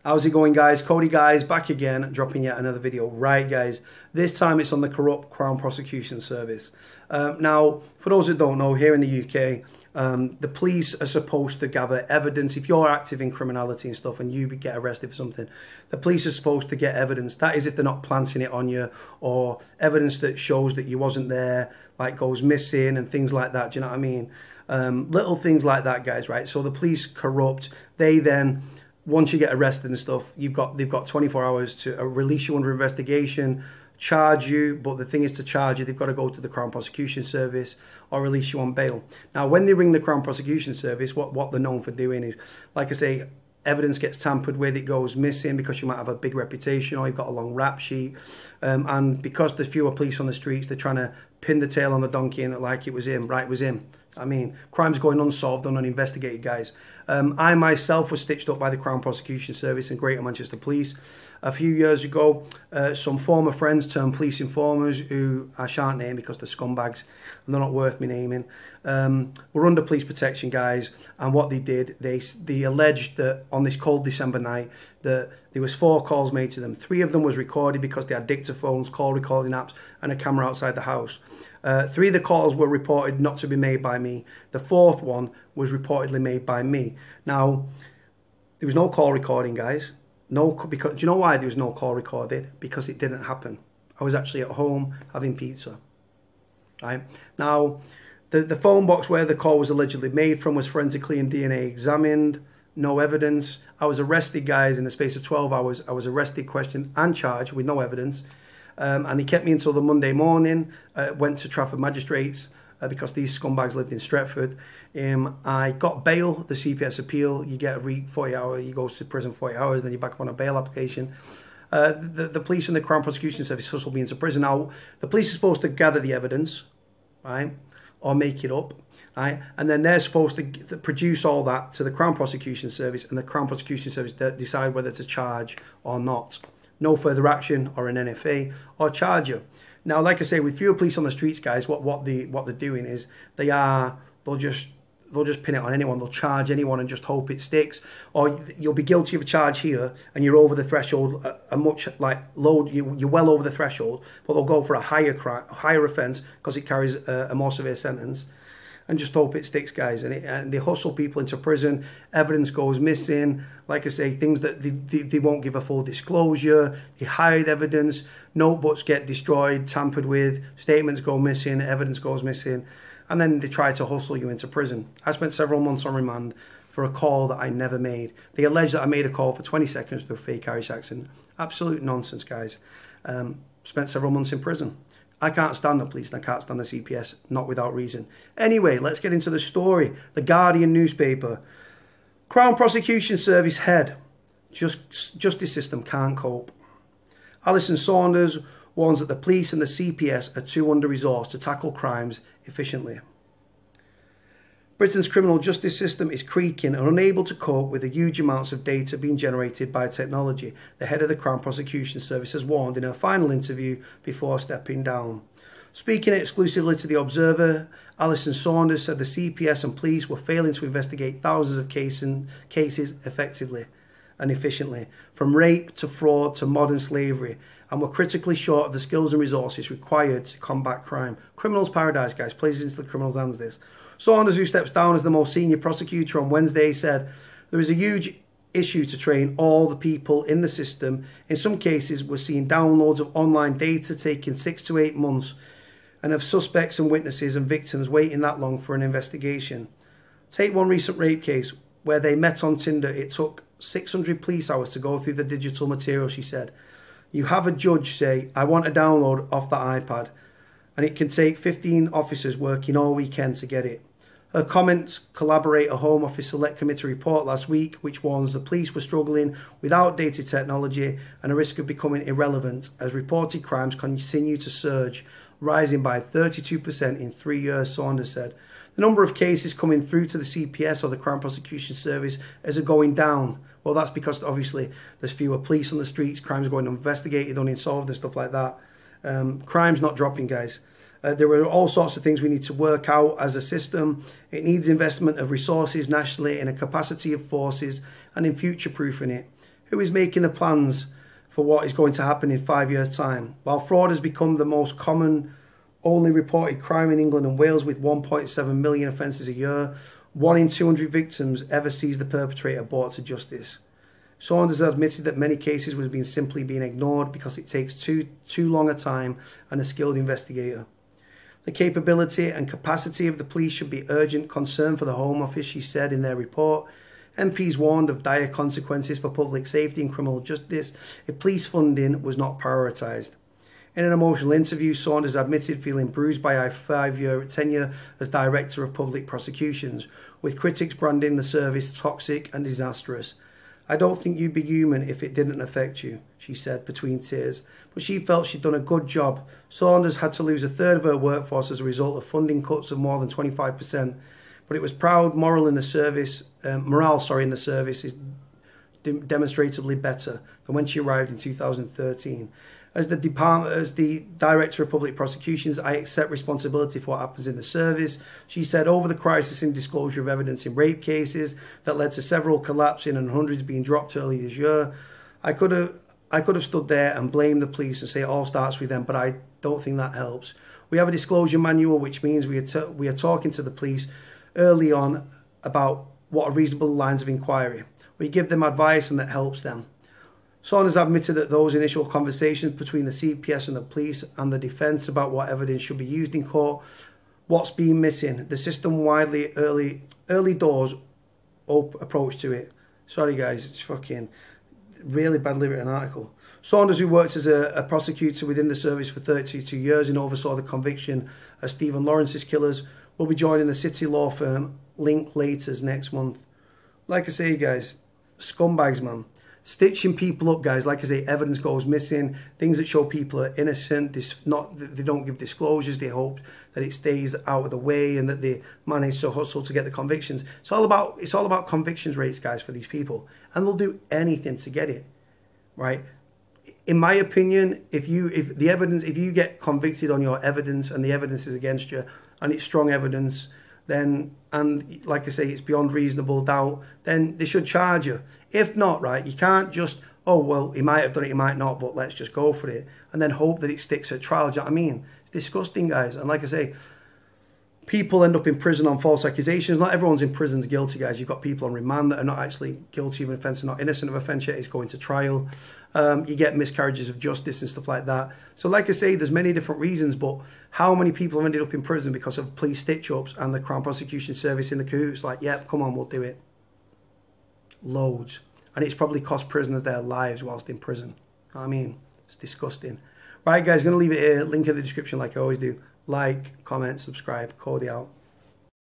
How's it going, guys? Cody, guys, back again, dropping yet another video. Right, guys, this time it's on the corrupt Crown Prosecution Service. Now, for those that don't know, here in the UK, the police are supposed to gather evidence. If you're active in criminality and stuff and you get arrested for something, the police are supposed to get evidence. That is if they're not planting it on you, or evidence that shows that you wasn't there, like goes missing and things like that. Do you know what I mean? Little things like that, guys, right? So the police corrupt. They then, once you get arrested and stuff, they've got 24 hours to release you under investigation, charge you. But the thing is, to charge you, they've got to go to the Crown Prosecution Service or release you on bail. Now, when they ring the Crown Prosecution Service, what they're known for doing is, like I say, evidence gets tampered with, it goes missing because you might have a big reputation or you've got a long rap sheet. And because there's fewer police on the streets, they're trying to pin the tail on the donkey and like it was him. Right, it was him. I mean, crime's going unsolved and uninvestigated, guys. I myself was stitched up by the Crown Prosecution Service and Greater Manchester Police. A few years ago, some former friends turned police informers, who I shan't name because they're scumbags and they're not worth me naming, were under police protection, guys. And what they did, they alleged that on this cold December night, that there was 4 calls made to them. 3 of them was recorded because they had dictaphones, call recording apps, and a camera outside the house. 3 of the calls were reported not to be made by me. The 4th one was reportedly made by me. Now, there was no call recording, guys. Because do you know why there was no call recorded? Because it didn't happen. I was actually at home having pizza. Right now, the phone box where the call was allegedly made from was forensically and DNA examined. No evidence. I was arrested, guys, in the space of 12 hours. I was arrested, questioned, and charged with no evidence. And he kept me until the Monday morning. Went to Trafford Magistrates because these scumbags lived in Stretford. I got bail, the CPS appeal. You get a 40 hour, you go to prison 40 hours, then you're back up on a bail application. The police and the Crown Prosecution Service hustled me into prison. Now, the police are supposed to gather the evidence, right, or make it up, right, and then they're supposed to produce all that to the Crown Prosecution Service, and the Crown Prosecution Service decide whether to charge or not. No further action or an NFA or charge you. Now, like I say, with fewer police on the streets, guys, what they're doing is they'll just pin it on anyone. They'll charge anyone and just hope it sticks. Or you'll be guilty of a charge here and you're over the threshold, you're well over the threshold, but they'll go for a higher offence because it carries a more severe sentence, and just hope it sticks, guys. And they hustle people into prison. Evidence goes missing. Like I say, things that they won't give a full disclosure. They hide evidence. Notebooks get destroyed, tampered with. Statements go missing. Evidence goes missing. And then they try to hustle you into prison. I spent several months on remand for a call that I never made. They allege that I made a call for 20 seconds with a fake Irish accent. Absolute nonsense, guys. Spent several months in prison. I can't stand the police and I can't stand the CPS, not without reason. Anyway, let's get into the story. The Guardian newspaper. Crown Prosecution Service head. Justice system can't cope. Alison Saunders warns that the police and the CPS are too under-resourced to tackle crimes efficiently. Britain's criminal justice system is creaking and unable to cope with the huge amounts of data being generated by technology, the head of the Crown Prosecution Service has warned in her final interview before stepping down. Speaking exclusively to The Observer, Alison Saunders said the CPS and police were failing to investigate thousands of cases effectively and efficiently, from rape to fraud to modern slavery, and were critically short of the skills and resources required to combat crime. Criminals' paradise, guys. Plays into the criminals' hands, this. Saunders, who steps down as the most senior prosecutor on Wednesday, said there is a huge issue to train all the people in the system. In some cases, we're seeing downloads of online data taking 6 to 8 months, and of suspects and witnesses and victims waiting that long for an investigation. Take one recent rape case where they met on Tinder. It took 600 police hours to go through the digital material, she said. You have a judge say, I want a download off the iPad, and it can take 15 officers working all weekend to get it. Her comments collaborate a Home Office Select Committee report last week, which warns the police were struggling with outdated technology and a risk of becoming irrelevant as reported crimes continue to surge, rising by 32% in 3 years, Saunders said. The number of cases coming through to the CPS or the Crown Prosecution Service is going down. Well, that's because obviously there's fewer police on the streets, crimes going uninvestigated, unsolved and stuff like that. Crime's not dropping, guys. There are all sorts of things we need to work out as a system. It needs investment of resources nationally in a capacity of forces and in future-proofing it. who is making the plans for what is going to happen in 5 years' time. While fraud has become the most common, only reported crime in England and Wales with 1.7 million offences a year, 1 in 200 victims ever sees the perpetrator brought to justice. Saunders admitted that many cases were simply being ignored because it takes too long a time and a skilled investigator. The capability and capacity of the police should be urgent concern for the Home Office, she said in their report. MPs warned of dire consequences for public safety and criminal justice if police funding was not prioritised. In an emotional interview, Saunders admitted feeling bruised by a 5-year tenure as Director of Public Prosecutions, with critics branding the service toxic and disastrous. I don't think you'd be human if it didn't affect you, she said between tears, but she felt she'd done a good job. Saunders had to lose a third of her workforce as a result of funding cuts of more than 25%, but it was proud morale in the service is demonstrably better than when she arrived in 2013. As the Director of Public Prosecutions, I accept responsibility for what happens in the service, she said, over the crisis in disclosure of evidence in rape cases that led to several collapsing and hundreds being dropped early this year. I could have stood there and blamed the police and say it all starts with them, but I don't think that helps. We have a disclosure manual, which means we are talking to the police early on about what are reasonable lines of inquiry. We give them advice and that helps them. Saunders admitted that those initial conversations between the CPS and the police and the defence about what evidence should be used in court, what's been missing, the system-widely early doors approach to it. Sorry guys, it's fucking really badly written article. Saunders, who worked as a prosecutor within the service for 32 years and oversaw the conviction of Stephen Lawrence's killers, will be joining the city law firm Linklaters next month. Like I say guys, scumbags man. Stitching people up, guys. Like I say, evidence goes missing. Things that show people are innocent. They don't give disclosures. They hope that it stays out of the way and that they manage to hustle to get the convictions. It's all about convictions rates, guys, for these people, and they'll do anything to get it, right? In my opinion, if you get convicted on your evidence and the evidence is against you and it's strong evidence, then, and like I say, it's beyond reasonable doubt, then they should charge you. If not, right, you can't just, oh, well, he might have done it, he might not, but let's just go for it, and then hope that it sticks at trial. Do you know what I mean? It's disgusting, guys. And like I say, people end up in prison on false accusations. Not everyone's in prison's guilty, guys. You've got people on remand that are not actually guilty of an offence and not innocent of offence yet. It's going to trial. You get miscarriages of justice and stuff like that. So like I say, there's many different reasons, but how many people have ended up in prison because of police stitch-ups and the Crown Prosecution Service in the cahoots? Like, yep, come on, we'll do it. Loads. And it's probably cost prisoners their lives whilst in prison. You know what I mean? It's disgusting. Right, guys, going to leave it here. Link in the description like I always do. Like, comment, subscribe. Cody out.